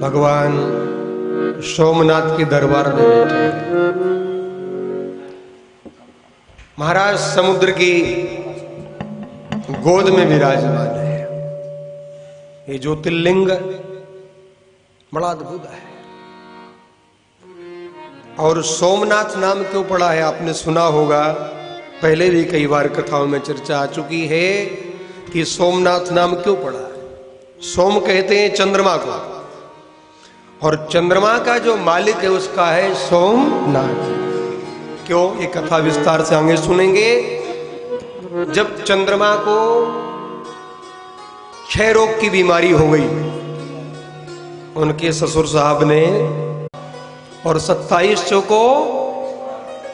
भगवान सोमनाथ के दरबार में बैठे हैं। महाराज समुद्र की गोद में विराजमान है। ये ज्योतिर्लिंग बड़ा अद्भुत है। और सोमनाथ नाम क्यों पड़ा है आपने सुना होगा, पहले भी कई बार कथाओं में चर्चा आ चुकी है कि सोमनाथ नाम क्यों पड़ा है। सोम कहते हैं चंद्रमा को, और चंद्रमा का जो मालिक है उसका है सोमनाथ। क्यों, ये कथा विस्तार से आगे सुनेंगे। जब चंद्रमा को क्षय रोग की बीमारी हो गई उनके ससुर साहब ने, और 27 को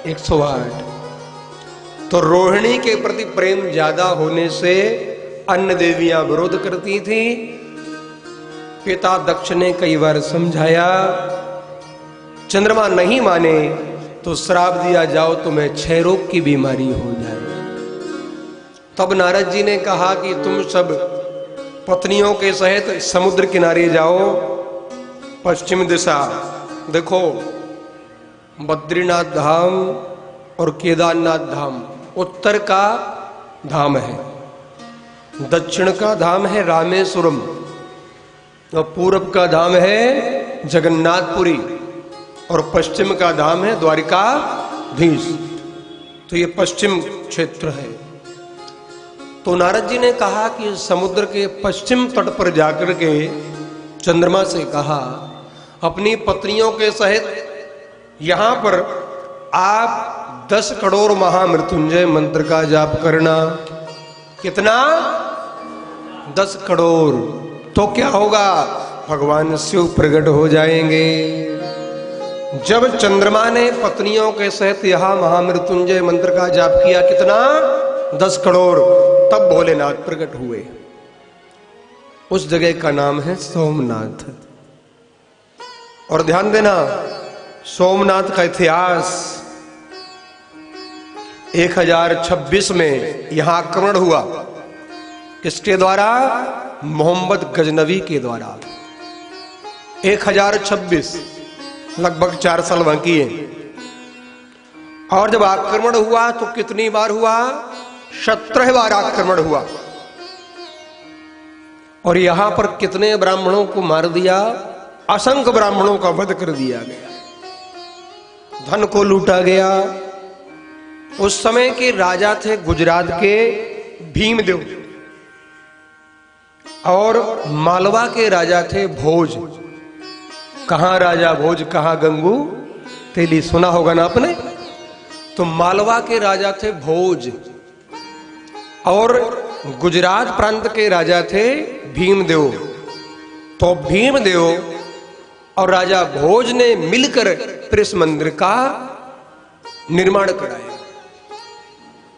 108, तो रोहिणी के प्रति प्रेम ज्यादा होने से अन्य देवियां विरोध करती थी। पिता दक्ष ने कई बार समझाया, चंद्रमा नहीं माने तो श्राप दिया जाओ तुम्हें क्षय रोग की बीमारी हो जाए। तब नारद जी ने कहा कि तुम सब पत्नियों के सहित समुद्र किनारे जाओ। पश्चिम दिशा देखो, बद्रीनाथ धाम और केदारनाथ धाम उत्तर का धाम है, दक्षिण का धाम है रामेश्वरम, और पूर्व का धाम है जगन्नाथपुरी, और पश्चिम का धाम है द्वारिकाधीश। तो ये पश्चिम क्षेत्र है। तो नारद जी ने कहा कि समुद्र के पश्चिम तट पर जाकर के चंद्रमा से कहा, अपनी पत्नियों के सहित यहां पर आप 10 करोड़ महामृत्युंजय मंत्र का जाप करना। कितना? 10 करोड़। तो क्या होगा? भगवान शिव प्रकट हो जाएंगे। जब चंद्रमा ने पत्नियों के सहित यहां महामृत्युंजय मंत्र का जाप किया, कितना? 10 करोड़। तब भोलेनाथ प्रकट हुए। उस जगह का नाम है सोमनाथ। और ध्यान देना, सोमनाथ का इतिहास 1026 में यहां आक्रमण हुआ। किसके द्वारा? मोहम्मद गजनवी के द्वारा। 1026, लगभग 4 साल बाकी है। और जब आक्रमण हुआ तो कितनी बार हुआ? 17 बार आक्रमण हुआ। और यहां पर कितने ब्राह्मणों को मार दिया? असंख्य ब्राह्मणों का वध कर दिया गया, धन को लूटा गया। उस समय के राजा थे गुजरात के भीमदेव, और मालवा के राजा थे भोज। कहां राजा भोज, कहां गंगू तेली, सुना होगा ना आपने। तो मालवा के राजा थे भोज, और गुजरात प्रांत के राजा थे भीमदेव। तो भीमदेव और राजा भोज ने मिलकर फिर इस मंदिर का निर्माण कराया।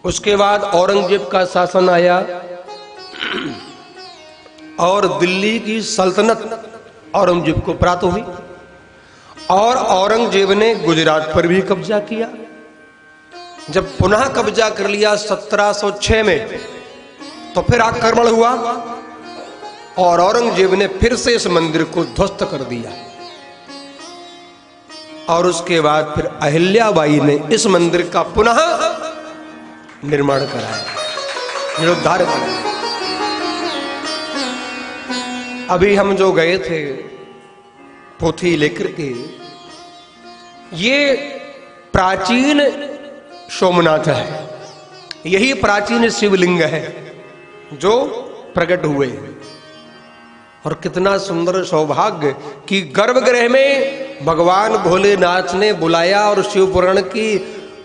उसके बाद औरंगजेब का शासन आया, और दिल्ली की सल्तनत औरंगजेब को प्राप्त हुई, और औरंगजेब ने गुजरात पर भी कब्जा किया। जब पुनः कब्जा कर लिया 1706 में, तो फिर आक्रमण हुआ, और औरंगजेब ने फिर से इस मंदिर को ध्वस्त कर दिया। और उसके बाद फिर अहिल्याबाई ने इस मंदिर का पुनः निर्माण कराया, जीर्णोद्धार कराया। अभी हम जो गए थे पोथी लेकर के, ये प्राचीन सोमनाथ है, यही प्राचीन शिवलिंग है जो प्रकट हुए। और कितना सुंदर सौभाग्य कि गर्भगृह में भगवान भोलेनाथ ने बुलाया, और शिव पुराण की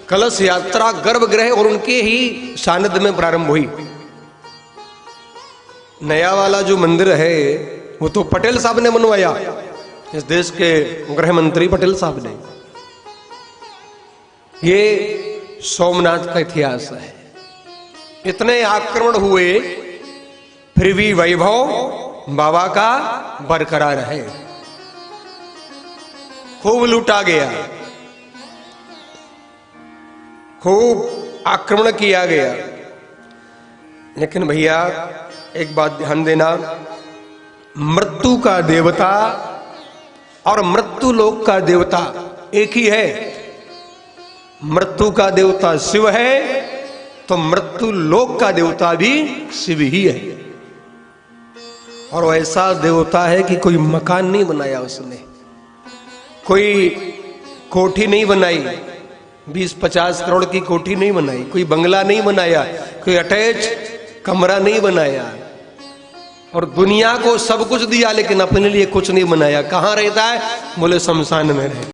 कलश यात्रा गर्भगृह और उनके ही सानिध्य में प्रारंभ हुई। नया वाला जो मंदिर है वो तो पटेल साहब ने बनवाया, इस देश के गृह मंत्री पटेल साहब ने। ये सोमनाथ का इतिहास है। इतने आक्रमण हुए फिर भी वैभव बाबा का बरकरार है। खूब लूटा गया, खूब आक्रमण किया गया। लेकिन भैया एक बात ध्यान देना, मृत्यु का देवता और मृत्यु लोक का देवता एक ही है। मृत्यु का देवता शिव है तो मृत्यु लोक का देवता भी शिव ही है। और वो ऐसा देवता है कि कोई मकान नहीं बनाया उसने, कोई कोठी नहीं बनाई, 20-50 करोड़ की कोठी नहीं बनाई, कोई बंगला नहीं बनाया, कोई अटैच कमरा नहीं बनाया, और दुनिया को सब कुछ दिया लेकिन अपने लिए कुछ नहीं बनाया। कहां रहता है? बोले शमशान में रहता है।